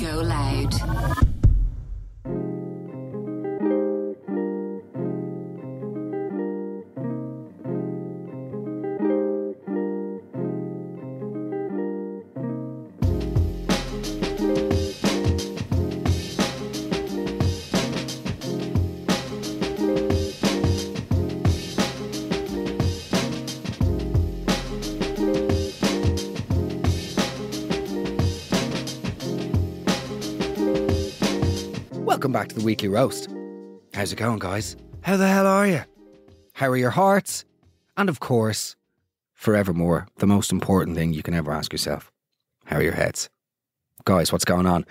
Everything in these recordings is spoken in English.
GoLoud. Welcome back to the Weekly Roast. How's it going, guys? How the hell are you? How are your hearts? And of course, forevermore, the most important thing you can ever ask yourself, how are your heads? Guys, what's going on?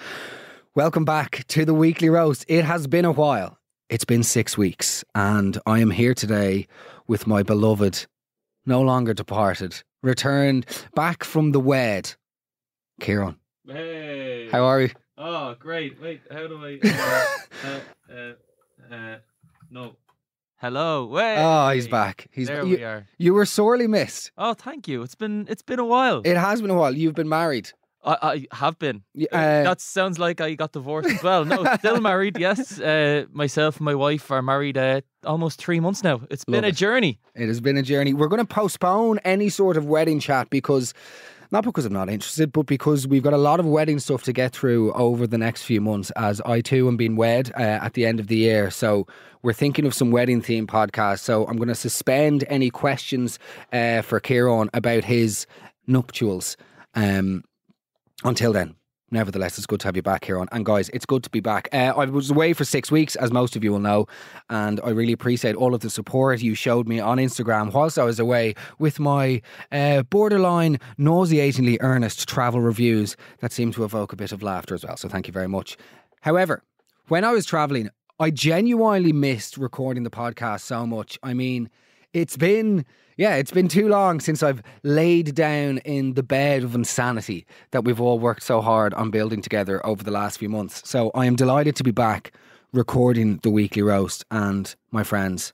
Welcome back to the Weekly Roast. It has been a while. It's been 6 weeks, and I am here today with my beloved, no longer departed, returned back from the wed, Kieran. Hey. How are you? Oh, great. Wait, how do I... no. Hello. Wait. Oh, he's back. There we are. You were sorely missed. Oh, thank you. It's been a while. It has been a while. You've been married. I have been. That sounds like I got divorced as well. No, still married, yes. Myself and my wife are married almost 3 months now. It's been a journey. It has been a journey. We're going to postpone any sort of wedding chat because... Not because I'm not interested, but because we've got a lot of wedding stuff to get through over the next few months, as I too am being wed at the end of the year. So we're thinking of some wedding themed podcasts. So I'm going to suspend any questions for Kieran about his nuptials until then. Nevertheless, it's good to have you back, Kieran. And guys, it's good to be back. I was away for 6 weeks, as most of you will know, and I really appreciate all of the support you showed me on Instagram whilst I was away with my borderline, nauseatingly earnest travel reviews that seemed to evoke a bit of laughter as well. So thank you very much. However, when I was travelling, I genuinely missed recording the podcast so much. I mean, it's been too long since I've laid down in the bed of insanity that we've all worked so hard on building together over the last few months. So I am delighted to be back recording the Weekly Roast. And my friends,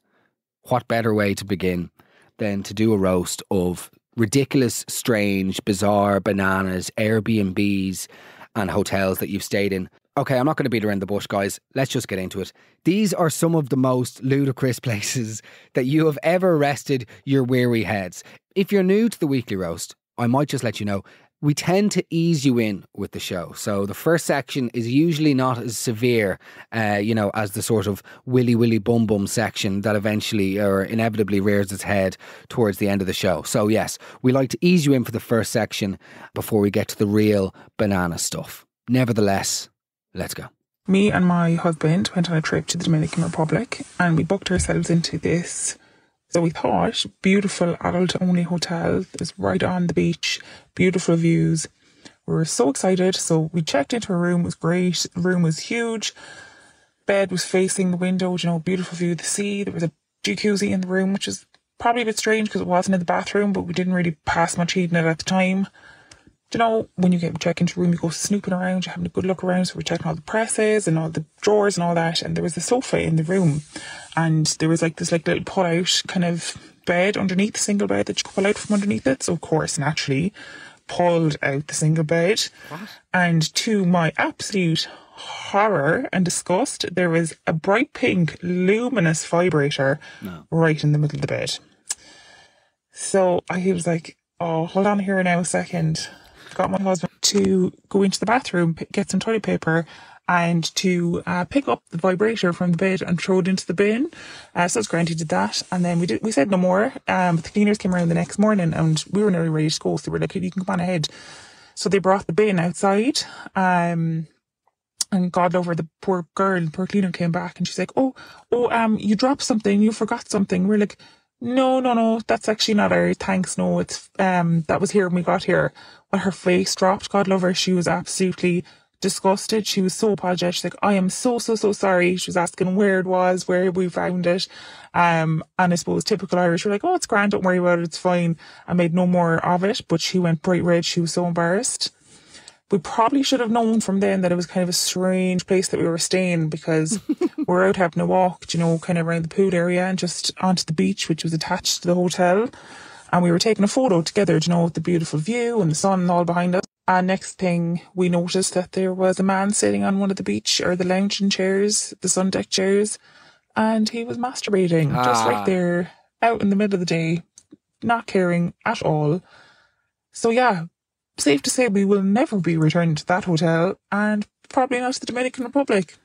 what better way to begin than to do a roast of ridiculous, strange, bizarre, bananas, Airbnbs and hotels that you've stayed in. Okay, I'm not going to beat around the bush, guys. Let's just get into it. These are some of the most ludicrous places that you have ever rested your weary heads. If you're new to the Weekly Roast, I might just let you know, we tend to ease you in with the show. So the first section is usually not as severe, as the sort of willy bum bum section that eventually or inevitably rears its head towards the end of the show. So yes, we like to ease you in for the first section before we get to the real banana stuff. Nevertheless, let's go. Me and my husband went on a trip to the Dominican Republic and we booked ourselves into this, so we thought, beautiful adult-only hotel. It was right on the beach, beautiful views. We were so excited, so we checked into a room. It was great. The room was huge. Bed was facing the window, beautiful view of the sea. There was a jacuzzi in the room, which is probably a bit strange because it wasn't in the bathroom, but we didn't really pass much heat in it at the time. When you check into a room, you go snooping around, you're having a good look around. So we're checking all the presses and all the drawers and all that. And there was a sofa in the room. And there was this little pull-out kind of bed underneath, the single bed that you could pull out from underneath it. So, of course, naturally, pulled out the single bed. What? And to my absolute horror and disgust, there was a bright pink, luminous vibrator right in the middle of the bed. So he was like, oh, hold on here now a second. Got my husband to go into the bathroom, get some toilet paper and to pick up the vibrator from the bed and throw it into the bin. So it's grand, he did that. And then we said no more. But the cleaners came around the next morning and we were nearly ready to go. So they were like, you can come on ahead. So they brought the bin outside. And God love her, the poor cleaner came back and she's like, you dropped something, you forgot something. We're like, no, that's actually not our thanks. No, it's that was here when we got here. Well, her face dropped. God love her. She was absolutely disgusted. She was so apologetic. She's like, I am so sorry. She was asking where it was, where we found it. And I suppose typical Irish, we're like, oh, it's grand, don't worry about it, it's fine. I made no more of it, but she went bright red. She was so embarrassed. We probably should have known from then that it was kind of a strange place that we were staying, because we're out having a walk, kind of around the pool area and just onto the beach, which was attached to the hotel. And we were taking a photo together, with the beautiful view and the sun all behind us. And next thing, we noticed that there was a man sitting on one of the beach or the lounging chairs, the sun deck chairs, and he was masturbating just right there, out in the middle of the day, not caring at all. So yeah, safe to say we will never be returning to that hotel, and probably not to the Dominican Republic.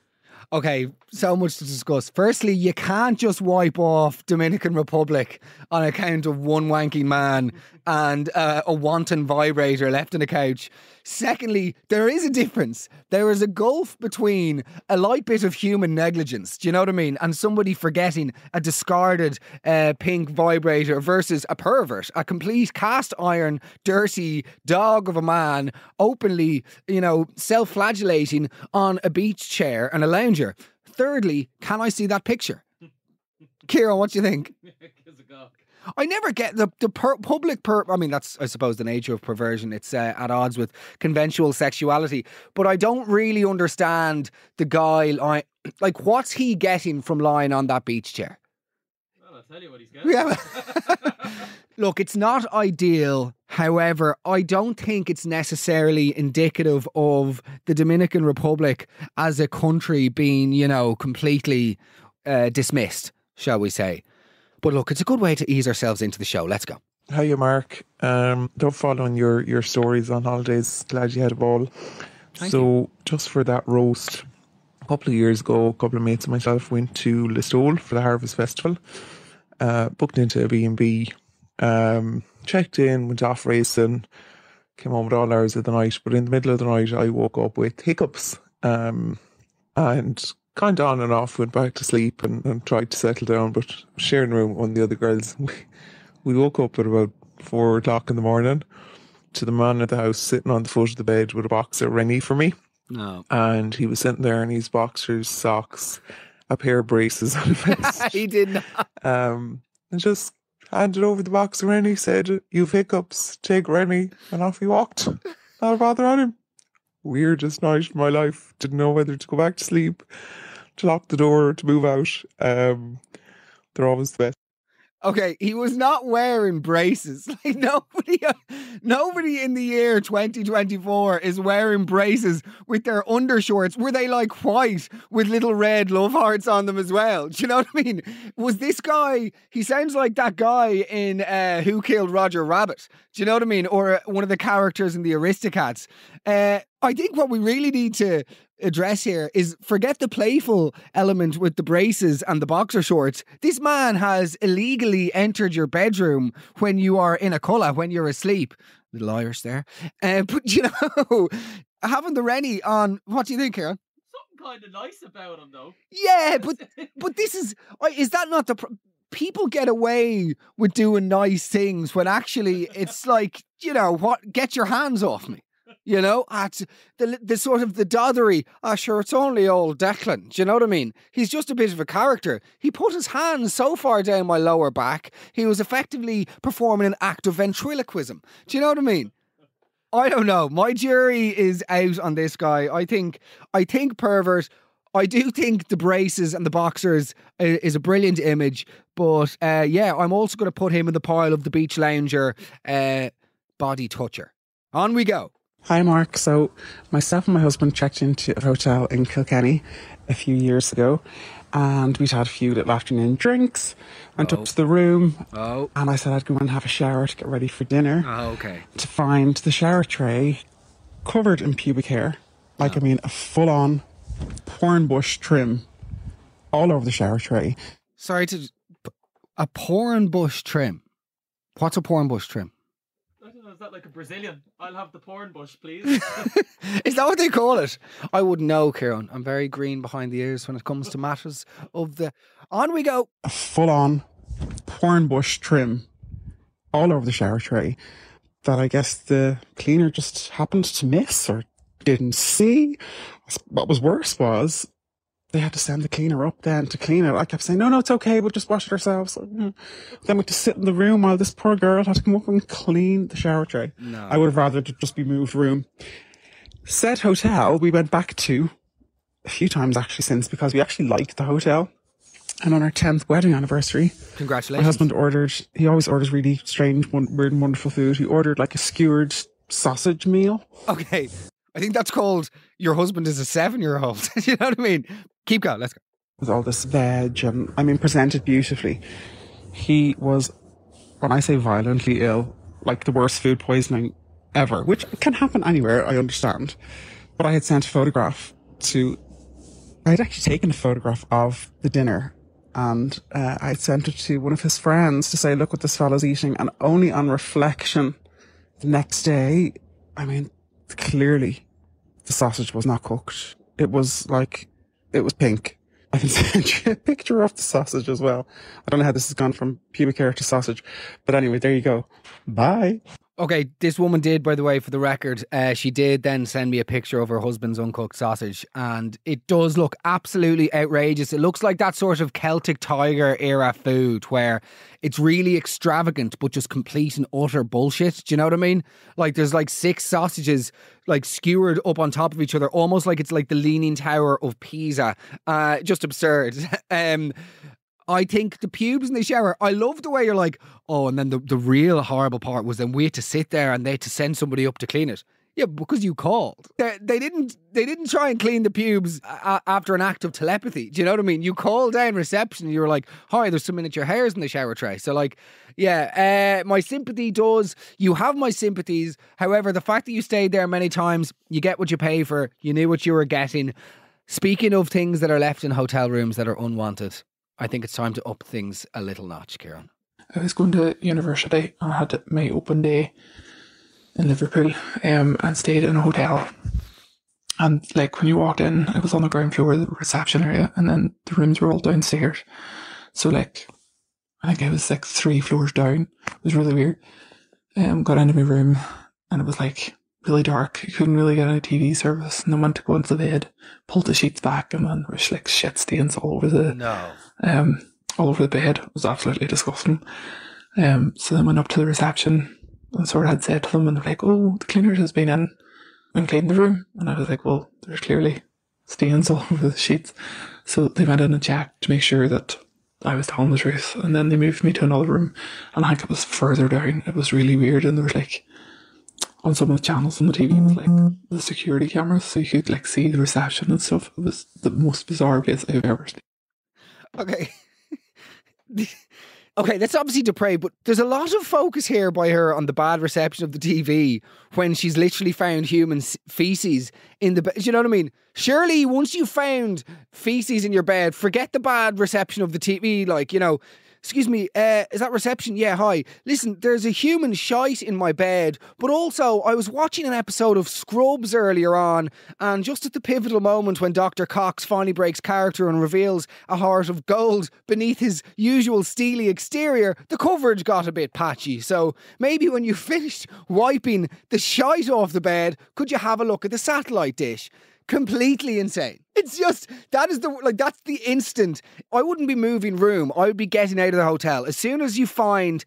Okay, so much to discuss. Firstly, you can't just wipe off Dominican Republic on account of one wanking man and a wanton vibrator left on the couch. Secondly, there is a difference. There is a gulf between a light bit of human negligence, do you know what I mean, and somebody forgetting a discarded pink vibrator versus a pervert, a complete cast iron, dirty dog of a man, openly, self-flagellating on a beach chair and a lounger. Thirdly, can I see that picture? Kieran, what do you think? I never get the public I mean, that's, I suppose, the nature of perversion. It's at odds with conventional sexuality. But I don't really understand the guy. Like, what's he getting from lying on that beach chair? Well, I'll tell you what he's getting. Yeah. Look, it's not ideal. However, I don't think it's necessarily indicative of the Dominican Republic as a country being, completely dismissed, shall we say. But look, it's a good way to ease ourselves into the show. Let's go. Hiya, Mark. Don't following your stories on holidays. Glad you had a ball. Thank you. Just for that roast, a couple of years ago, a couple of mates and myself went to Listowel for the Harvest Festival. Booked into a B&B. Checked in, went off racing, came home at all hours of the night. But in the middle of the night, I woke up with hiccups. And kind of on and off, went back to sleep and tried to settle down, but sharing a room with one of the other girls. We woke up at about 4 o'clock in the morning to the man at the house sitting on the foot of the bed with a boxer ready for me. No. And he was sitting there in his boxers, socks, a pair of braces and a vest. He did not. And just handed over the boxer Rennie, said, "You've hiccups, take Rennie," and off he walked. Not a bother on him. Weirdest night of my life. Didn't know whether to go back to sleep, to lock the door, or to move out. They're always the best. Okay, he was not wearing braces. Like nobody in the year 2024 is wearing braces with their undershorts. Were they like white with little red love hearts on them as well? Do you know what I mean? Was this guy, he sounds like that guy in Who Killed Roger Rabbit. Do you know what I mean? Or one of the characters in the Aristocats. I think what we really need to address here is forget the playful element with the braces and the boxer shorts. This man has illegally entered your bedroom when you are in a colour, when you're asleep. Little Irish there. But having the Rennie on, what do you think, Kieran? Something kind of nice about him, though. Yeah, but this is that not the... People get away with doing nice things when actually it's like, get your hands off me. At the sort of the doddery, sure, it's only old Declan. Do you know what I mean? He's just a bit of a character. He put his hands so far down my lower back, he was effectively performing an act of ventriloquism. Do you know what I mean? I don't know. My jury is out on this guy. I think pervert. I do think the braces and the boxers is a brilliant image, but I'm also going to put him in the pile of the beach lounger body toucher. On we go. Hi, Mark. So myself and my husband checked into a hotel in Kilkenny a few years ago, and we'd had a few little afternoon drinks. Went up to the room, and I said I'd go and have a shower to get ready for dinner. Okay. To find the shower tray covered in pubic hair, a full-on porn bush trim all over the shower tray. Sorry, a porn bush trim. What's a porn bush trim? Is that like a Brazilian? I'll have the porn bush, please. Is that what they call it? I wouldn't know, Kieran. I'm very green behind the ears when it comes to matters of the... On we go. A full-on porn bush trim all over the shower tray that I guess the cleaner just happened to miss or didn't see. What was worse was they had to send the cleaner up then to clean it. I kept saying, no, it's okay, we'll just wash it ourselves. Then we had to sit in the room while this poor girl had to come up and clean the shower tray. No. I would have rather just be moved room. Said hotel, we went back to a few times actually since, because we actually liked the hotel. And on our 10th wedding anniversary, congratulations. My husband he always orders really strange, weird and wonderful food. He ordered like a skewered sausage meal. Okay. I think that's called your husband is a 7-year-old. You know what I mean? Keep going. Let's go. With all this veg and, I mean, presented beautifully. He was, when I say violently ill, like the worst food poisoning ever, which can happen anywhere, I understand. But I had sent a photograph I had actually taken a photograph of the dinner, and I had sent it to one of his friends to say, look what this fellow's eating. And only on reflection the next day, I mean, clearly the sausage was not cooked. It was pink. I can send you a picture of the sausage as well. I don't know how this has gone from pubic hair to sausage. But anyway, there you go. Bye. Okay, this woman did, by the way, for the record, she did then send me a picture of her husband's uncooked sausage, and it does look absolutely outrageous. It looks like that sort of Celtic Tiger era food where it's really extravagant but just complete and utter bullshit. Do you know what I mean? Like there's like 6 sausages like skewered up on top of each other, almost like it's like the Leaning Tower of Pisa. Just absurd. I think the pubes in the shower, I love the way you're like, oh, and then the real horrible part was then we had to sit there and they had to send somebody up to clean it. Yeah, because you called. They didn't try and clean the pubes after an act of telepathy. Do you know what I mean? You called down reception and you were like, hi, there's some miniature hairs in the shower tray. So like, yeah, my sympathy does. You have my sympathies. However, the fact that you stayed there many times, you get what you pay for. You knew what you were getting. Speaking of things that are left in hotel rooms that are unwanted, I think it's time to up things a little notch, Kieran. I was going to university and I had my open day in Liverpool and stayed in a hotel. And like when you walked in, I was on the ground floor, the reception area, and then the rooms were all downstairs. So like, I think I was like 3 floors down. It was really weird. Got into my room and it was like really dark. You couldn't really get any TV service. And I went to go into the bed, pulled the sheets back, and then there was like shit stains all over all over the bed. It was absolutely disgusting. So then went up to the reception and sort of had said to them, and they're like, oh, the cleaners has been in and cleaned the room. And I was like, well, there's clearly stains all over the sheets. So they went in and checked to make sure that I was telling the truth. And then they moved me to another room, and I think it was further down. It was really weird. And there was like, on some of the channels on the TV, it was like the security cameras, so you could like see the reception and stuff. It was the most bizarre place I've ever seen. Okay. Okay, that's obviously depraved, but there's a lot of focus here by her on the bad reception of the TV when she's literally found human feces in the bed. Do you know what I mean? Surely, once you found feces in your bed, forget the bad reception of the TV. Like, you know, excuse me, is that reception? Yeah, hi. Listen, there's a human shite in my bed, but also I was watching an episode of Scrubs earlier on, and just at the pivotal moment when Dr. Cox finally breaks character and reveals a heart of gold beneath his usual steely exterior, the coverage got a bit patchy. So maybe when you finished wiping the shite off the bed, could you have a look at the satellite dish? Completely insane. It's just, that's the instant. I wouldn't be moving room. I would be getting out of the hotel. As soon as you find,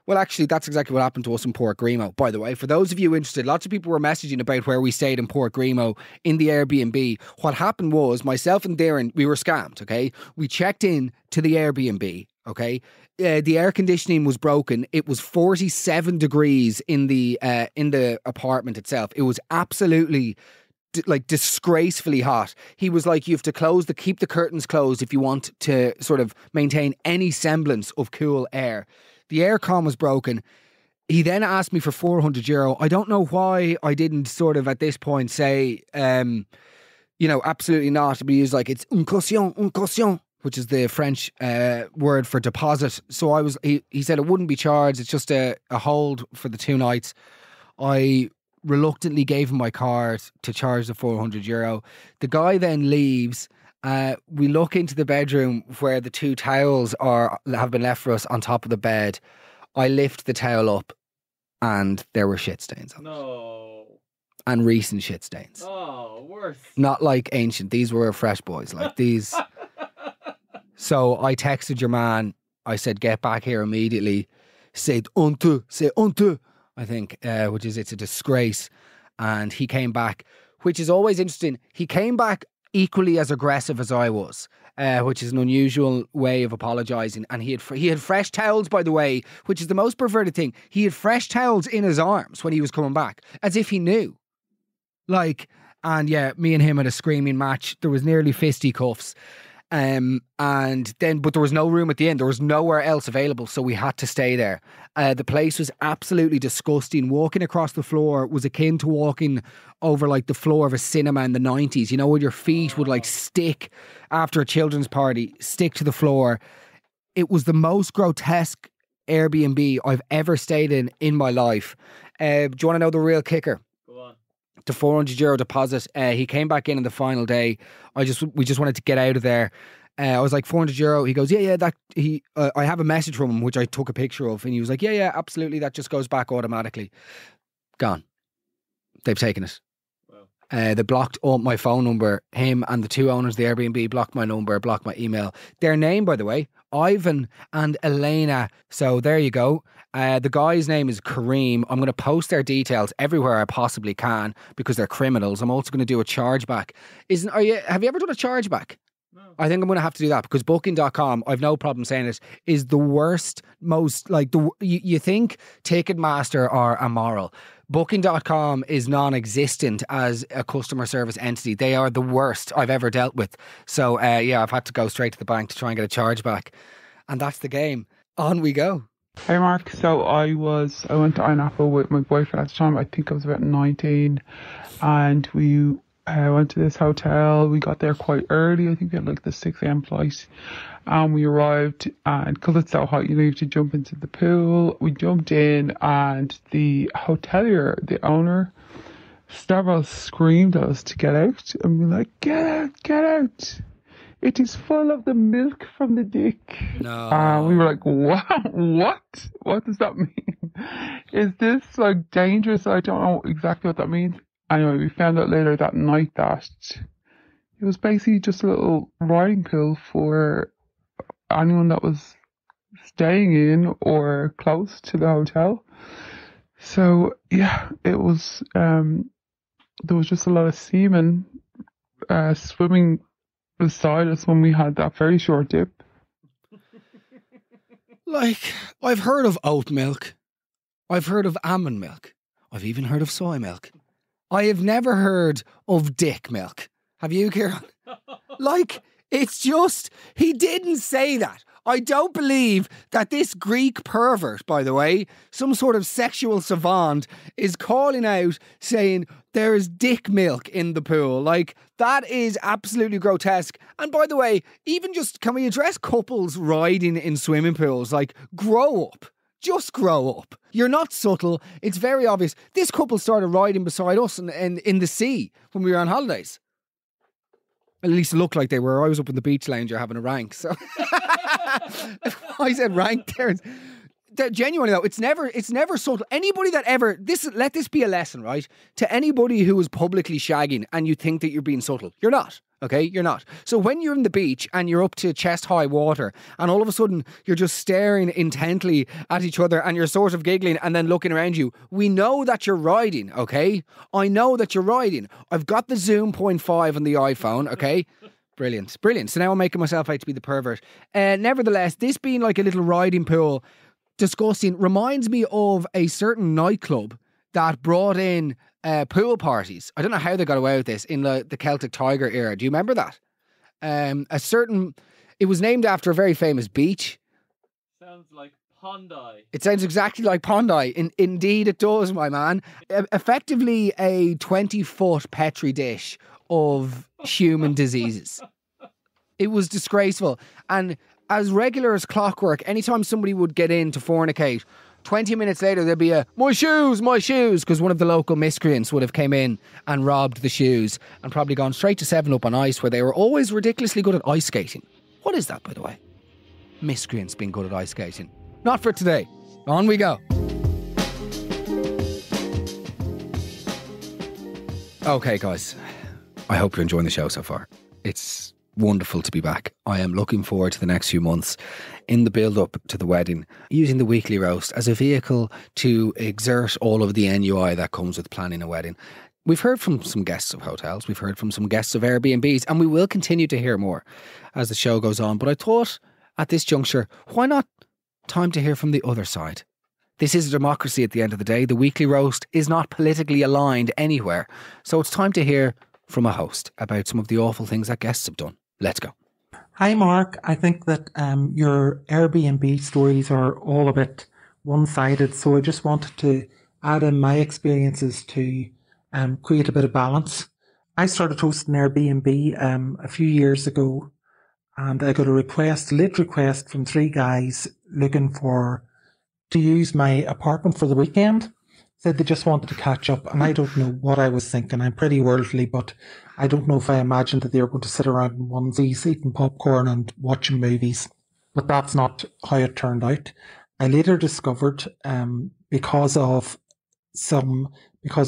well, actually, that's exactly what happened to us in Port Grimo. By the way, for those of you interested, lots of people were messaging about where we stayed in Port Grimo in the Air B&B. What happened was, myself and Darren, we were scammed, okay? We checked in to the Air B&B, okay? The air conditioning was broken. It was 47 degrees in the apartment itself. It was absolutely disgracefully hot. He was like, you have to keep the curtains closed if you want to sort of maintain any semblance of cool air. The aircon was broken. He then asked me for €400. I don't know why I didn't sort of at this point say, absolutely not. But he was like, it's une caution, which is the French word for deposit. So he said it wouldn't be charged. It's just a hold for the 2 nights. I reluctantly gave him my card to charge the €400. The guy then leaves. We look into the bedroom where the 2 towels have been left for us on top of the bed. I lift the towel up and there were shit stains on it. And recent shit stains. Oh, worse. Not like ancient. These were fresh boys. Like these. So I texted your man. I said, get back here immediately. C'est honteux. I think, it's a disgrace. And he came back, which is always interesting. He came back equally as aggressive as I was. Which is an unusual way of apologising. And he had fresh towels, by the way, which is the most perverted thing. He had fresh towels in his arms when he was coming back, as if he knew. And yeah, me and him had a screaming match. There was nearly fisticuffs. But there was no room at the end. There was nowhere else available, so we had to stay there. The place was absolutely disgusting. Walking across the floor was akin to walking over like the floor of a cinema in the 90s. You know, when your feet would like stick after a children's party, stick to the floor. It was the most grotesque Airbnb I've ever stayed in my life. Do you want to know the real kicker? The €400 deposit. He came back in the final day. We just wanted to get out of there. I was like, €400. He goes, I have a message from him, which I took a picture of. And he was like, yeah, absolutely. That just goes back automatically. Gone. They've taken it. Wow. They blocked up my phone number. Him and the two owners of the Airbnb blocked my number, blocked my email. Their name, by the way, Ivan and Elena. So there you go. The guy's name is Kareem. I'm going to post their details everywhere I possibly can because they're criminals. I'm also going to do a chargeback. Have you ever done a chargeback? No. I think I'm going to have to do that because Booking.com, I've no problem saying it, is the worst, most like you think Ticketmaster are immoral. Booking.com is non-existent as a customer service entity. They are the worst I've ever dealt with. So I've had to go straight to the bank to try and get a charge back. And that's the game. On we go. Hey Mark, so I went to Iron Apple with my boyfriend at the time. I think I was about 19, and we went to this hotel. We got there quite early. I think we had like the 6 a.m. flight, and we arrived, and because it's so hot, you have to jump into the pool. We jumped in, and the hotelier, the owner, Stavros, screamed at us to get out, and we were like, get out. It is full of the milk from the dick. No. We were like, what? What does that mean? Is this like dangerous? I don't know exactly what that means. Anyway, we found out later that night that it was basically just a little riding pool for anyone that was staying in or close to the hotel. So yeah, it was, there was just a lot of seamen swimming beside us when we had that very short dip. Like, I've heard of oat milk. I've heard of almond milk. I've even heard of soy milk. I have never heard of dick milk. Have you, Kieran? Like, it's just, he didn't say that. I don't believe that this Greek pervert, by the way, some sort of sexual savant, is calling out saying there is dick milk in the pool. Like, that is absolutely grotesque. And by the way, even just, can we address couples riding in swimming pools? Like, grow up. Just grow up. You're not subtle. It's very obvious. This couple started riding beside us in the sea when we were on holidays. At least it looked like they were. I was up in the beach lounger having a rank. So I said rank there. Genuinely though, it's never subtle. Anybody that ever let this be a lesson, right? To anybody who is publicly shagging and you think that you're being subtle, you're not. Okay, you're not. So when you're in the beach and you're up to chest high water and all of a sudden you're just staring intently at each other and you're sort of giggling and then looking around you, we know that you're riding, okay? I know that you're riding. I've got the Zoom 0.5 on the iPhone, okay? Brilliant. So now I'm making myself out to be the pervert. Nevertheless, this being like a little riding pool, disgusting, reminds me of a certain nightclub that brought in pool parties. I don't know how they got away with this in the Celtic Tiger era. Do you remember that? It was named after a very famous beach. Sounds like Pondai. It sounds exactly like Pondai. Indeed it does, my man. Effectively a 20-foot petri dish of human diseases. It was disgraceful. And as regular as clockwork, anytime somebody would get in to fornicate, 20 minutes later there'd be my shoes, because one of the local miscreants would have came in and robbed the shoes and probably gone straight to 7-Up on Ice, where they were always ridiculously good at ice skating. What is that, by the way? Miscreants being good at ice skating. Not for today. On we go. Okay, guys. I hope you're enjoying the show so far. It's wonderful to be back. I am looking forward to the next few months in the build-up to the wedding, using the weekly roast as a vehicle to exert all of the NUI that comes with planning a wedding. We've heard from some guests of hotels, we've heard from some guests of Airbnbs, and we will continue to hear more as the show goes on. But I thought at this juncture, why not time to hear from the other side? This is a democracy at the end of the day. The Weekly Roast is not politically aligned anywhere. So it's time to hear from a host about some of the awful things that guests have done. Let's go. Hi, Mark. I think that your Airbnb stories are all a bit one-sided. So I just wanted to add in my experiences to create a bit of balance. I started hosting Airbnb a few years ago, and I got a late request from 3 guys looking to use my apartment for the weekend. Said they just wanted to catch up, and I don't know what I was thinking. I'm pretty worldly, but I don't know if I imagined that they were going to sit around in onesies, eating popcorn and watching movies. But that's not how it turned out. I later discovered, because of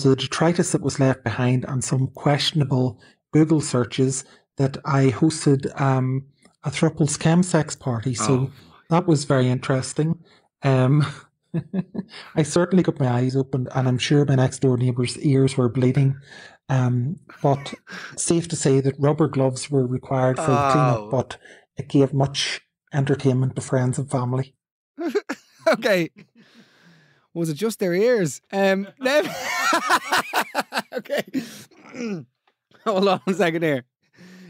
the detritus that was left behind and some questionable Google searches, that I hosted a thruples chemsex party. So that was very interesting. I certainly got my eyes opened, and I'm sure my next door neighbour's ears were bleeding. But safe to say that rubber gloves were required for the cleanup, but it gave much entertainment to friends and family. Okay. Was it just their ears? Okay. Hold on a second here.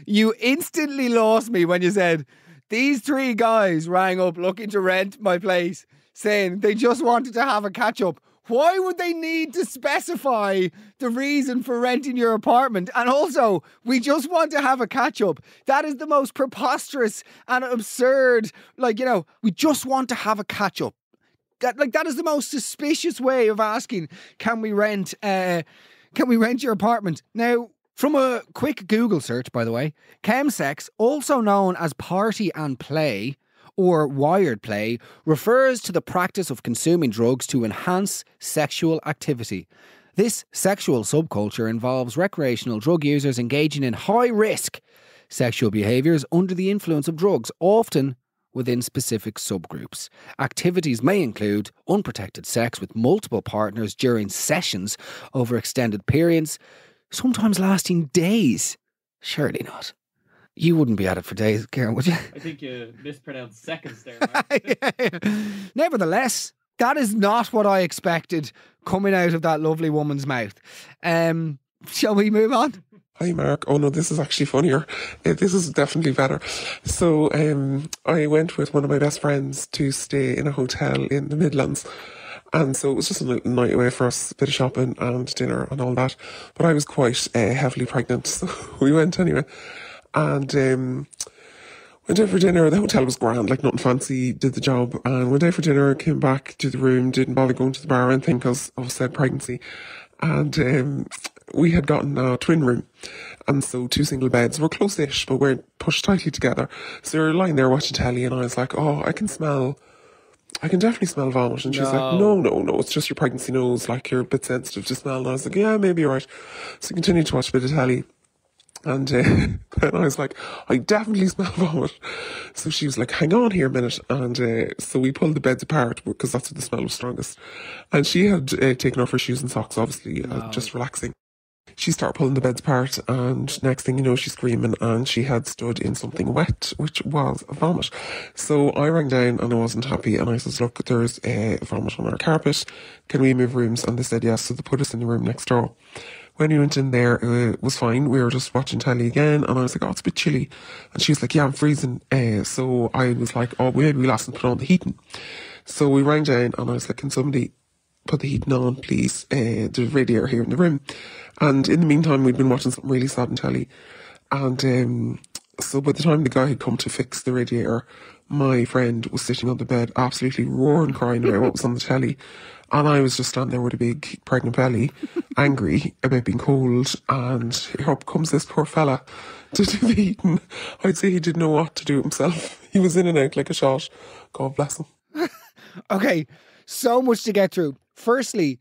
You instantly lost me when you said, these 3 guys rang up looking to rent my place, saying they just wanted to have a catch-up. Why would they need to specify the reason for renting your apartment? And also, we just want to have a catch-up. That is the most preposterous and absurd, we just want to have a catch-up. That is the most suspicious way of asking, can we rent your apartment? Now, from a quick Google search, by the way, chemsex, also known as party and play or wired play, refers to the practice of consuming drugs to enhance sexual activity. This sexual subculture involves recreational drug users engaging in high-risk sexual behaviours under the influence of drugs, often within specific subgroups. Activities may include unprotected sex with multiple partners during sessions over extended periods, sometimes lasting days. Surely not. You wouldn't be at it for days, Karen, would you? I think you mispronounced seconds there, Mark. Nevertheless, that is not what I expected coming out of that lovely woman's mouth. Shall we move on? Hi, Mark. Oh, no, this is actually funnier. This is definitely better. So I went with one of my best friends to stay in a hotel in the Midlands. And so it was just a little night away for us, a bit of shopping and dinner and all that. But I was quite heavily pregnant, so we went anyway. And went out for dinner. The hotel was grand, like nothing fancy, did the job. And went out for dinner, came back to the room, didn't bother going to the bar or anything because of said pregnancy. And we had gotten a twin room, and so 2 single beds were close-ish, but weren't pushed tightly together. So we were lying there watching telly, and I was like, oh, I can definitely smell vomit. And she's like, no, it's just your pregnancy nose, like you're a bit sensitive to smell. And I was like, yeah, maybe you're right. So I continued to watch a bit of telly. And then I was like, I definitely smell vomit. So she was like, hang on here a minute. And so we pulled the beds apart because that's where the smell was strongest. And she had taken off her shoes and socks, obviously, just relaxing. She started pulling the beds apart, and next thing you know, she's screaming, and she had stood in something wet, which was vomit. So I rang down, and I wasn't happy, and I said, look, there's vomit on our carpet. Can we move rooms? And they said yes, so they put us in the room next door. When we went in there, it was fine. We were just watching telly again, and I was like, oh, it's a bit chilly. And she was like, yeah, I'm freezing. So I was like, oh, maybe we'll ask them to put on the heating. So we rang down, and I was like, can somebody put the heating on, please? The radiator here in the room. And in the meantime, we'd been watching something really sad on telly. And so by the time the guy had come to fix the radiator, my friend was sitting on the bed, absolutely roaring, crying about what was on the telly. And I was just standing there with a big pregnant belly, angry about being cold. And here up comes this poor fella to do the heating. I'd say he didn't know what to do himself. He was in and out like a shot. God bless him. Okay, so much to get through. Firstly,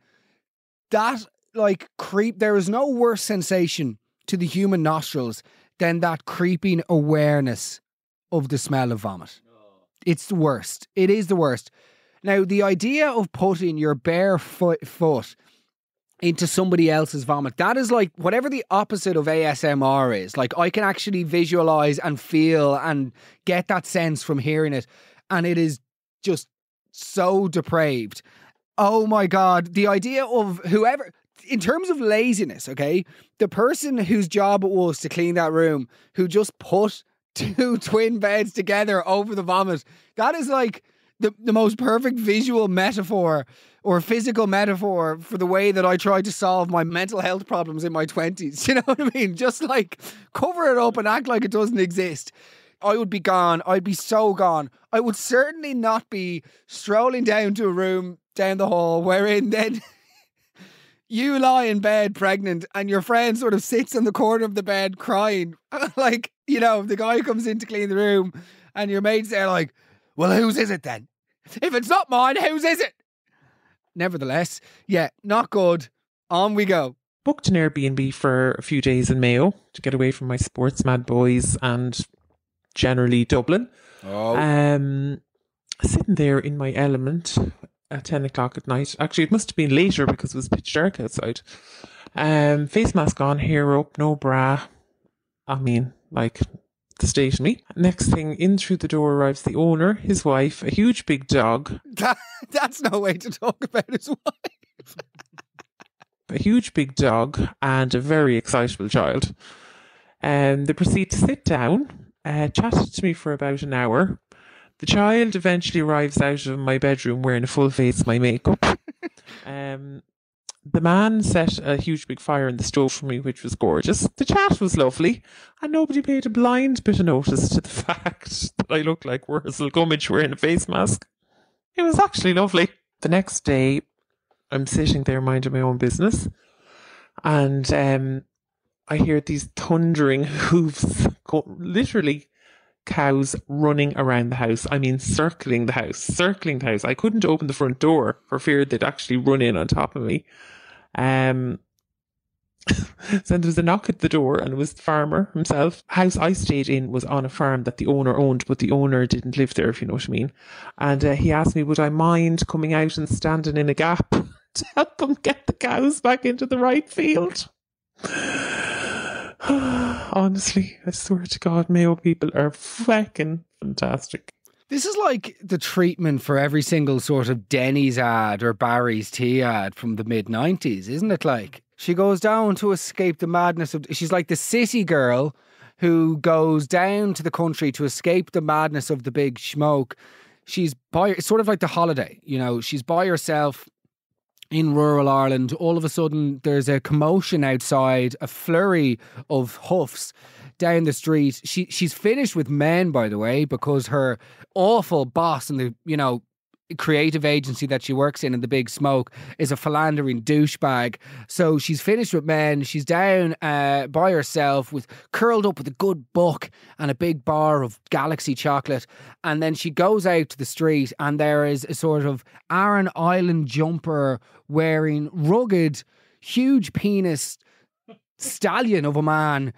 that there is no worse sensation to the human nostrils than that creeping awareness of the smell of vomit. It's the worst. It is the worst. Now, the idea of putting your bare foot into somebody else's vomit. That is like whatever the opposite of ASMR is. Like I can actually visualize and feel and get that sense from hearing it. And it is just so depraved. Oh my God. The idea of whoever, in terms of laziness, okay, the person whose job it was to clean that room, who just put 2 twin beds together over the vomit, that is like the most perfect visual metaphor or physical metaphor for the way that I tried to solve my mental health problems in my 20s. You know what I mean? Just like cover it up and act like it doesn't exist. I would be gone. I'd be so gone. I would certainly not be strolling down to a room down the hall wherein then you lie in bed pregnant and your friend sort of sits in the corner of the bed crying. Like, you know, the guy comes in to clean the room and your mate's there like, well, whose is it then? If it's not mine, whose is it? Nevertheless, yeah, not good. On we go. Booked an Airbnb for a few days in Mayo to get away from my sports mad boys and generally Dublin. Sitting there in my element at 10 o'clock at night. Actually, it must have been later because it was pitch dark outside. Face mask on, hair up, no bra. I mean, like the state of me. Next thing, in through the door arrives the owner, his wife, a huge big dog. That's no way to talk about his wife. A huge big dog and a very excitable child. They proceed to sit down, chatted to me for about an hour. The child eventually arrives out of my bedroom wearing a full face of my makeup. The man set a huge big fire in the stove for me, which was gorgeous. The chat was lovely, and nobody paid a blind bit of notice to the fact that I looked like Wurzel Gummidge wearing a face mask. It was actually lovely. The next day, I'm sitting there minding my own business, and I hear these thundering hooves, literally cows running around the house. I mean, circling the house. I couldn't open the front door for fear they'd actually run in on top of me. So there was a knock at the door, and it was the farmer himself. House I stayed in was on a farm that the owner owned, but the owner didn't live there, if you know what I mean. And he asked me, would I mind coming out and standing in a gap to help them get the cows back into the right field? Honestly, I swear to God, Mayo people are fucking fantastic. This is like the treatment for every single sort of Denny's ad or Barry's tea ad from the mid-90s, isn't it? Like, she goes down to escape the madness of... She's like the city girl who goes down to the country to escape the madness of the big smoke. She's by... It's sort of like The Holiday, you know. She's by herself in rural Ireland. All of a sudden, there's a commotion outside, a flurry of hoofs down the street. She's finished with men, by the way, because her awful boss in the, you know, creative agency that she works in the big smoke is a philandering douchebag. So she's finished with men. She's down by herself, curled up with a good book and a big bar of Galaxy chocolate. And then she goes out to the street, and there is a sort of Aran Island jumper wearing rugged, huge penis stallion of a man,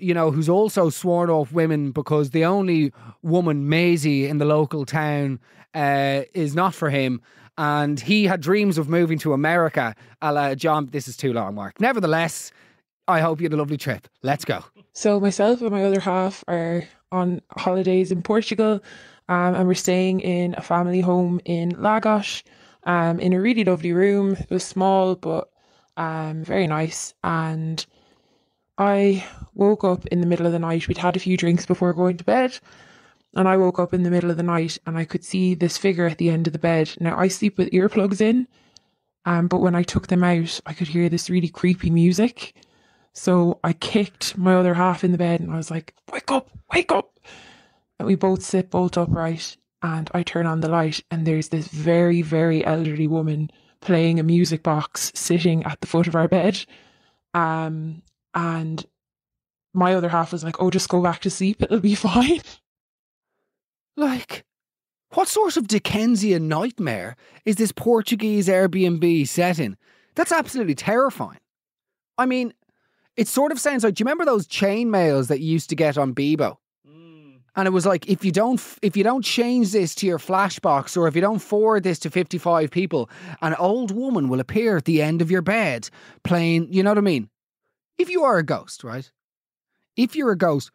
you know, who's also sworn off women because the only woman, Maisie, in the local town is not for him. And he had dreams of moving to America. John, this is too long, Mark. Nevertheless, I hope you had a lovely trip. Let's go. So myself and my other half are on holidays in Portugal, and we're staying in a family home in Lagos, in a really lovely room. It was small, but very nice. And I woke up in the middle of the night. We'd had a few drinks before going to bed, and I woke up in the middle of the night and I could see this figure at the end of the bed. Now, I sleep with earplugs in, but when I took them out, I could hear this really creepy music. So I kicked my other half in the bed and I was like, wake up, wake up. And we both sit bolt upright, and I turn on the light, and there's this very, very elderly woman playing a music box sitting at the foot of our bed. And my other half was like, oh, just go back to sleep, it'll be fine. Like, what sort of Dickensian nightmare is this Portuguese Airbnb setting? That's absolutely terrifying. I mean, it sort of sounds like, do you remember those chain mails that you used to get on Bebo? And it was like, if you don't change this to your flashbox, or if you don't forward this to 55 people, an old woman will appear at the end of your bed playing, you know what I mean? If you are a ghost, right? If you're a ghost,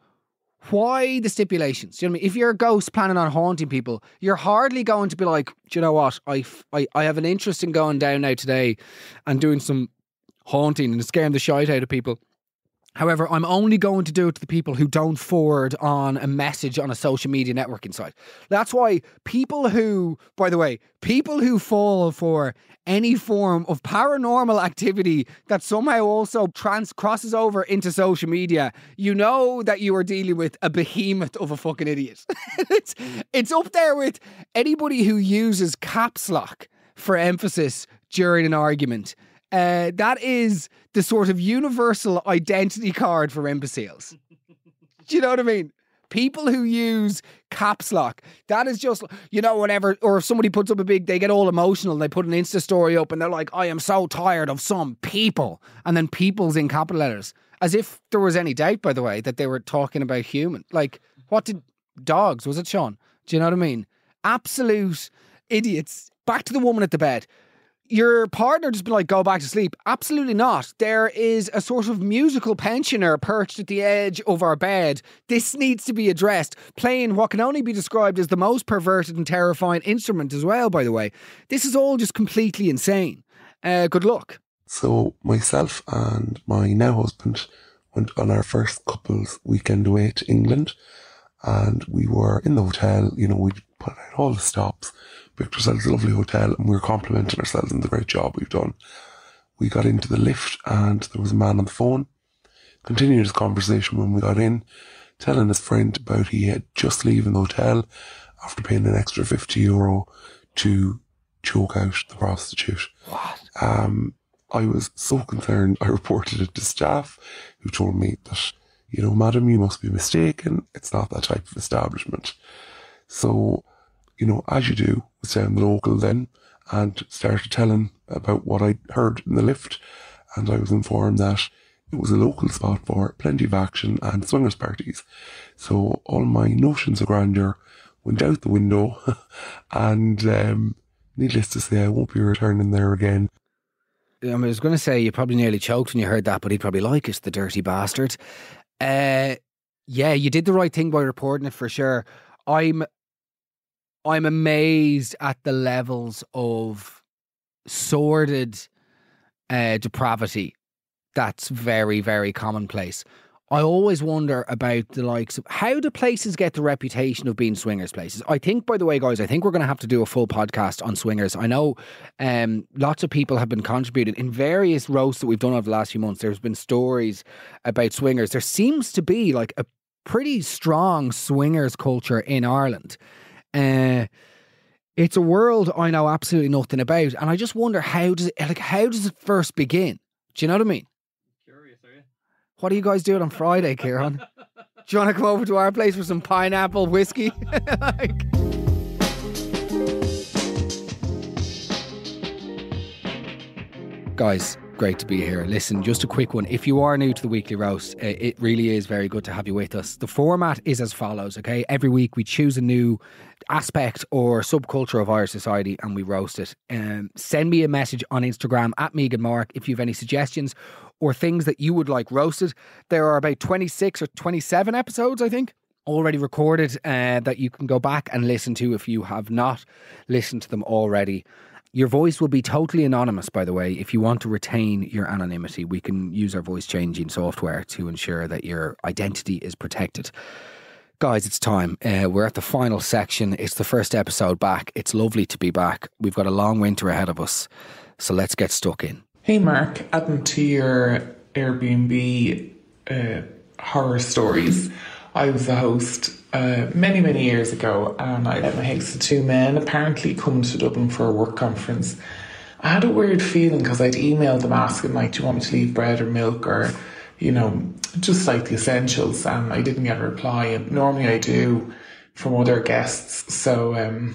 why the stipulations? Do you know what I mean? If you're a ghost planning on haunting people, you're hardly going to be like, do you know what? I have an interest in going down now today and doing some haunting and scaring the shite out of people. However, I'm only going to do it to the people who don't forward on a message on a social media networking site. That's why people who fall for any form of paranormal activity that somehow also crosses over into social media, you know that you are dealing with a behemoth of a fucking idiot. It's up there with anybody who uses caps lock for emphasis during an argument. That is the sort of universal identity card for imbeciles. Do you know what I mean? People who use caps lock, that is just, you know, whenever, or if somebody puts up they get all emotional and they put an Insta story up and they're like, I am so tired of some people. And then people's in capital letters. As if there was any doubt, by the way, that they were talking about human. Like, what did dogs, was it, Sean? Do you know what I mean? Absolute idiots. Back to the woman at the bed. Your partner just be like, go back to sleep. Absolutely not. There is a sort of musical pensioner perched at the edge of our bed. This needs to be addressed. Playing what can only be described as the most perverted and terrifying instrument as well, by the way. This is all just completely insane. Good luck. So myself and my now husband went on our first couples weekend away to England, and we were in the hotel. You know, we put out all the stops, booked ourselves a lovely hotel, and we were complimenting ourselves on the great job we've done. We got into the lift and there was a man on the phone, continued his conversation when we got in, telling his friend about he had just leaving the hotel after paying an extra €50 to choke out the prostitute. What? I was so concerned. I reported it to staff, who told me that, you know, madam, you must be mistaken. It's not that type of establishment. So, you know, as you do, was down the local then and started telling about what I'd heard in the lift. And I was informed that it was a local spot for plenty of action and swingers parties. So all my notions of grandeur went out the window, and needless to say, I won't be returning there again. I was going to say you probably nearly choked when you heard that, but he'd probably like us, the dirty bastard. Yeah, you did the right thing by reporting it for sure. I'm amazed at the levels of sordid depravity that's very, very commonplace. I always wonder about the likes of, how do places get the reputation of being swingers places? I think, by the way, guys, I think we're going to have to do a full podcast on swingers. I know lots of people have been contributing in various roasts that we've done over the last few months. There's been stories about swingers. There seems to be like a pretty strong swingers culture in Ireland. It's a world I know absolutely nothing about, and I just wonder how does it first begin? Do you know what I mean? Curious, are you? What are you guys doing on Friday, Kieran? Do you want to come over to our place for some pineapple whiskey? Guys, great to be here. Listen, just a quick one. If you are new to the Weekly Roast, it really is very good to have you with us. The format is as follows, okay? Every week we choose a new aspect or subculture of Irish society and we roast it. Send me a message on Instagram at Megan Mark if you have any suggestions or things that you would like roasted. There are about 26 or 27 episodes, I think, already recorded that you can go back and listen to if you have not listened to them already. Your voice will be totally anonymous, by the way. If you want to retain your anonymity, we can use our voice changing software to ensure that your identity is protected. Guys, it's time. We're at the final section. It's the first episode back. It's lovely to be back. We've got a long winter ahead of us. So let's get stuck in. Hey Mark, adding to your Airbnb horror stories, I was the host many, many years ago, and I let my house to two men apparently come to Dublin for a work conference. I had a weird feeling because I'd emailed them asking, like, do you want me to leave bread or milk or, you know, just like the essentials, and I didn't get a reply, and normally I do from other guests. So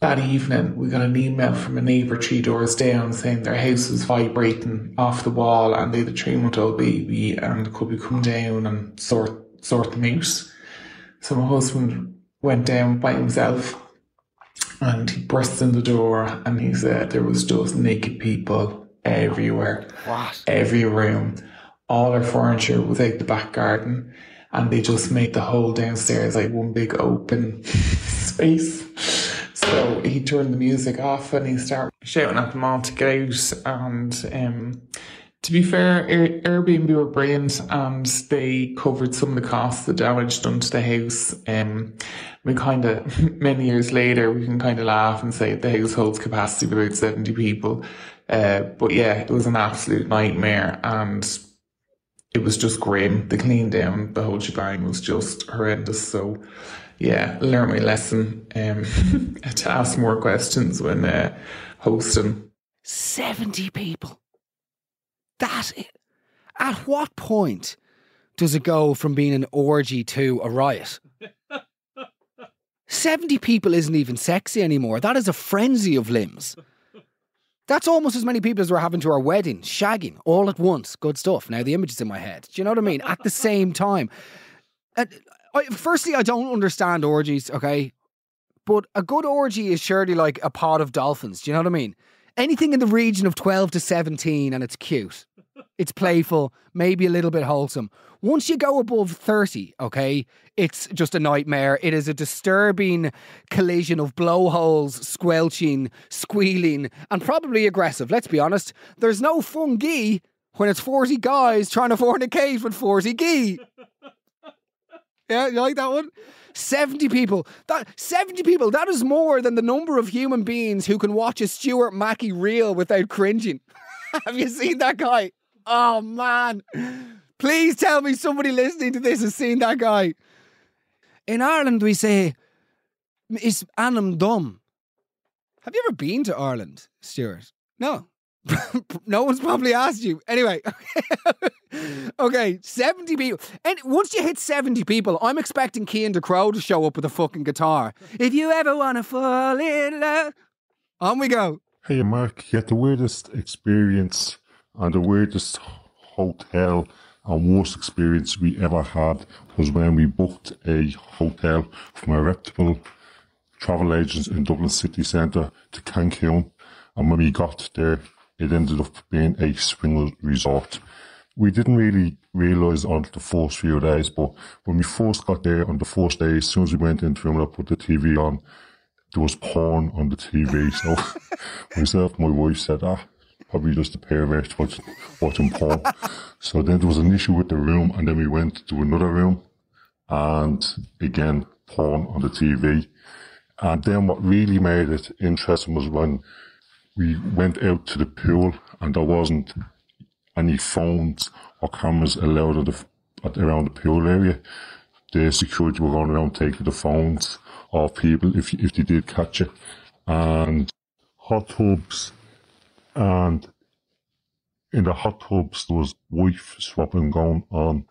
that evening we got an email from a neighbour 3 doors down saying their house was vibrating off the wall and they had a 3-month-old baby and could we come down and sort them out. So my husband went down by himself and he burst in the door and he said there was just naked people everywhere. What? Every room. All our furniture was out the back garden and they just made the whole downstairs like one big open space. So he turned the music off and he started shouting at them all to get out. And to be fair, Airbnb were brilliant and they covered some of the costs, the damage done to the house. We kind of, many years later, we can kind of laugh and say the house holds capacity of about 70 people. But yeah, it was an absolute nightmare and it was just grim. The clean down, the whole shebang was just horrendous. So yeah, learned my lesson to ask more questions when hosting. 70 people. At what point does it go from being an orgy to a riot? 70 people isn't even sexy anymore. That is a frenzy of limbs. That's almost as many people as we're having to our wedding, shagging, all at once. Good stuff. Now the image is in my head. Do you know what I mean? At the same time. Firstly, I don't understand orgies, okay? But a good orgy is surely like a pod of dolphins. Do you know what I mean? Anything in the region of 12 to 17 and it's cute. It's playful, maybe a little bit wholesome. Once you go above 30, okay, it's just a nightmare. It is a disturbing collision of blowholes, squelching, squealing, and probably aggressive. Let's be honest. There's no fungi when it's 40 guys trying to fornicate with 40 gee. Yeah, you like that one? 70 people. 70 people, that is more than the number of human beings who can watch a Stuart Mackey reel without cringing. Have you seen that guy? Oh, man. Please tell me somebody listening to this has seen that guy. In Ireland, we say, is anam dum. Have you ever been to Ireland, Stuart? No. No one's probably asked you. Anyway. Okay, 70 people. And once you hit 70 people, I'm expecting Cian de Crow to show up with a fucking guitar. If you ever want to fall in love. On we go. Hey, Mark, the weirdest experience and the weirdest hotel and worst experience we ever had was when we booked a hotel from a reputable travel agent in Dublin city centre to Cancun. And when we got there, it ended up being a swingers resort. We didn't really realise on the first few days, but when we first got there on the first day, as soon as we went into the room and I put the TV on, there was porn on the TV. So myself and my wife said, probably just a pervert watching porn. So then there was an issue with the room, and then we went to another room, and again, porn on the TV. And then what really made it interesting was when we went out to the pool, and there wasn't any phones or cameras allowed around the pool area. The security were going around taking the phones of people if they did catch it. And hot tubs, and in the hot tubs there was wife swapping going on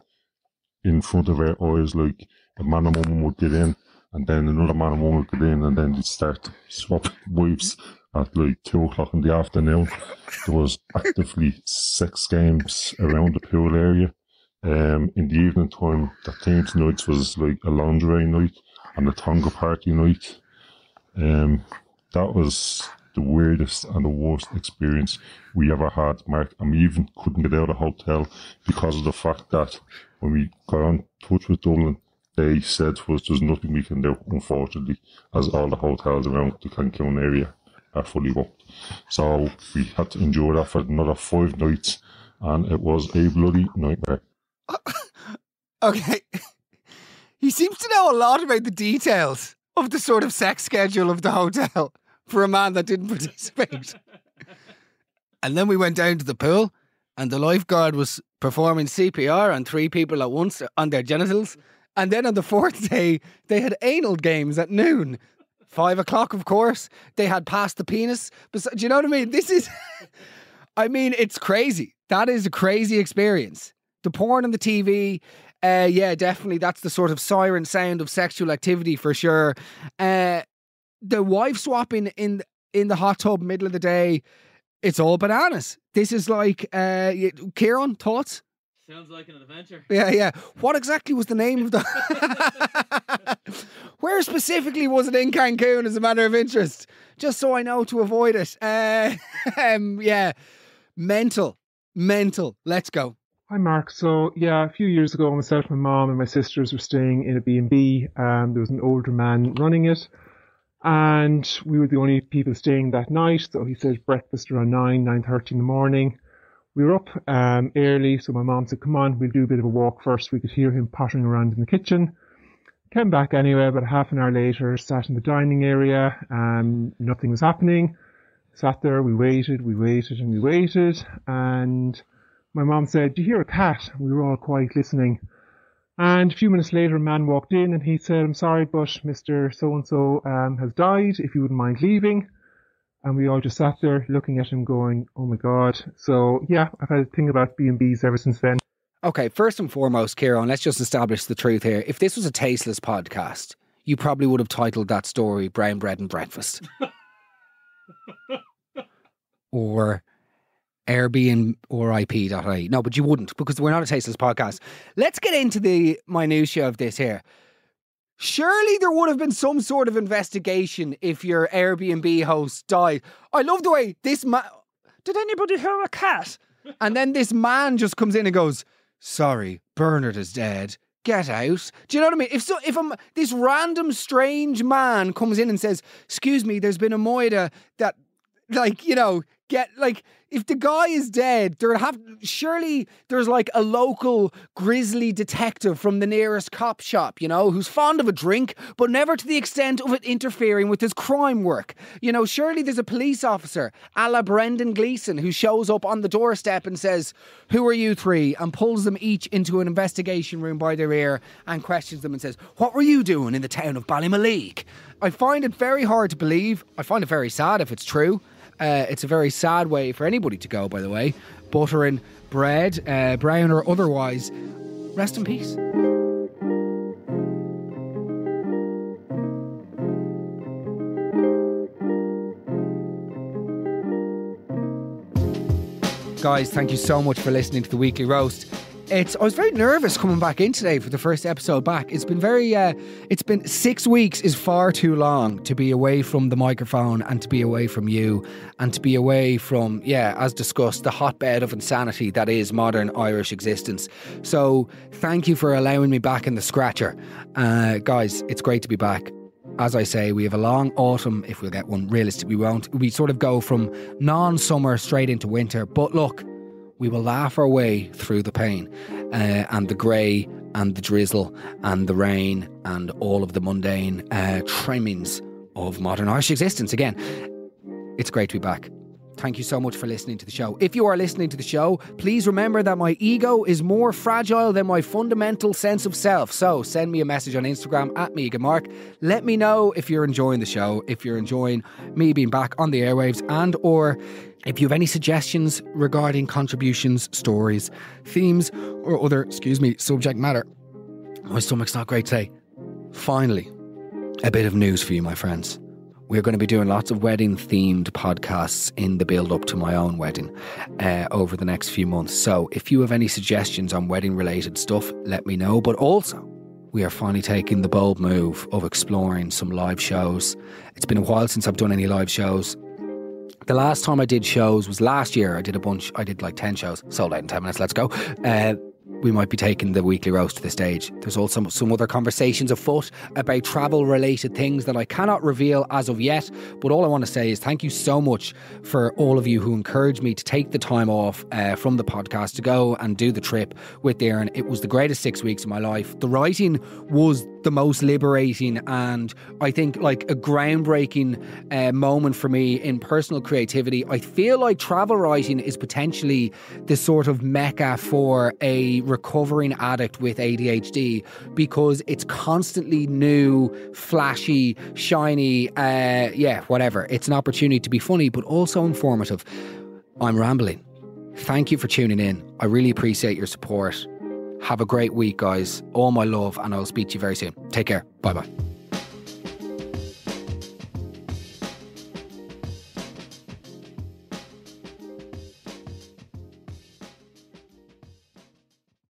in front of our eyes. Like a man and woman would get in, and then another man and woman would get in, and then they'd start swapping wives at like 2 o'clock in the afternoon. There was actively sex games around the pool area. In the evening time, the themed nights was like a lingerie night and a tonga party night. That was the weirdest and the worst experience we ever had, Mark. And we even couldn't get out of the hotel because of the fact that when we got in touch with Dublin, they said to us there's nothing we can do, unfortunately, as all the hotels around the Cancun area are fully booked. So we had to endure that for another 5 nights, and it was a bloody nightmare. Okay. He seems to know a lot about the details of the sort of sex schedule of the hotel for a man that didn't participate. And then we went down to the pool, and the lifeguard was performing CPR on 3 people at once on their genitals. And then on the 4th day, they had anal games at noon. 5 o'clock, of course. They had passed the penis. Do you know what I mean? This is... I mean, it's crazy. That is a crazy experience. The porn on the TV... yeah, definitely. That's the sort of siren sound of sexual activity for sure. The wife swapping in the hot tub middle of the day, it's all bananas. This is like, Kieran, thoughts? Sounds like an adventure. Yeah. What exactly was the name of the... Where specifically was it in Cancun as a matter of interest? Just so I know to avoid it. Yeah. Mental. Let's go. Hi, Mark. So, yeah, a few years ago, myself, my mom and my sisters were staying in a B&B. There was an older man running it. And we were the only people staying that night. So he said breakfast around 9:30 in the morning. We were up early. So my mom said, come on, we'll do a bit of a walk first. We could hear him pottering around in the kitchen. Came back anyway, about half an hour later, sat in the dining area. Nothing was happening. Sat there, we waited. And my mom said, do you hear a cat? We were all quiet listening. And a few minutes later, a man walked in and he said, I'm sorry, but Mr. So-and-so has died, if you wouldn't mind leaving. And we all just sat there looking at him going, oh my God. So yeah, I've had a thing about B&Bs ever since then. Okay, first and foremost, Kieran, let's just establish the truth here. If this was a tasteless podcast, you probably would have titled that story Brown Bread and Breakfast. Or Airbnb or IP.ie. No, but you wouldn't, because we're not a tasteless podcast. Let's get into the minutiae of this here. Surely there would have been some sort of investigation if your Airbnb host died. I love the way this man... Did anybody hear a cat? And then this man just comes in and goes, sorry, Bernard is dead. Get out. Do you know what I mean? If this random strange man comes in and says, excuse me, there's been a moida that, like, you know... if the guy is dead, surely there's like a local grisly detective from the nearest cop shop, you know, who's fond of a drink, but never to the extent of it interfering with his crime work. You know, surely there's a police officer, a la Brendan Gleeson, who shows up on the doorstep and says, who are you three? And pulls them each into an investigation room by their ear and questions them and says, what were you doing in the town of Ballymaleek? I find it very hard to believe. I find it very sad if it's true. It's a very sad way for anybody to go, by the way. Buttering bread, brown or otherwise. Rest in peace. Guys, thank you so much for listening to the Weekly Roast. I was very nervous coming back in today for the first episode back. It's been 6 weeks is far too long to be away from the microphone and to be away from you and to be away from, as discussed, the hotbed of insanity that is modern Irish existence. So thank you for allowing me back in the scratcher. Guys, it's great to be back. As I say, we have a long autumn, if we'll get one. Realistically, we won't. We sort of go from non-summer straight into winter. But look, we will laugh our way through the pain and the grey and the drizzle and the rain and all of the mundane trimmings of modern Irish existence. Again, it's great to be back. Thank you so much for listening to the show. If you are listening to the show, please remember that my ego is more fragile than my fundamental sense of self. So send me a message on Instagram @megamark. Let me know if you're enjoying the show, if you're enjoying me being back on the airwaves, and or if you have any suggestions regarding contributions, stories, themes, or other, subject matter. My stomach's not great today. Finally, a bit of news for you, my friends. We're going to be doing lots of wedding-themed podcasts in the build-up to my own wedding over the next few months. So if you have any suggestions on wedding-related stuff, let me know. But also, we are finally taking the bold move of exploring some live shows. It's been a while since I've done any live shows. The last time I did shows was last year. I did a bunch. I did like 10 shows. Sold out in 10 minutes. Let's go. We might be taking the Weekly Roast to the stage. There's also some other conversations afoot about travel-related things that I cannot reveal as of yet. But all I want to say is thank you so much for all of you who encouraged me to take the time off from the podcast to go and do the trip with Darren. It was the greatest 6 weeks of my life. The writing was the most liberating and I think like a groundbreaking moment for me in personal creativity. I feel like travel writing is potentially the sort of mecca for a recovering addict with ADHD because it's constantly new, flashy, shiny, whatever. It's an opportunity to be funny but also informative. I'm rambling. Thank you for tuning in. I really appreciate your support. Have a great week, guys. All my love, and I'll speak to you very soon. Take care. Bye-bye.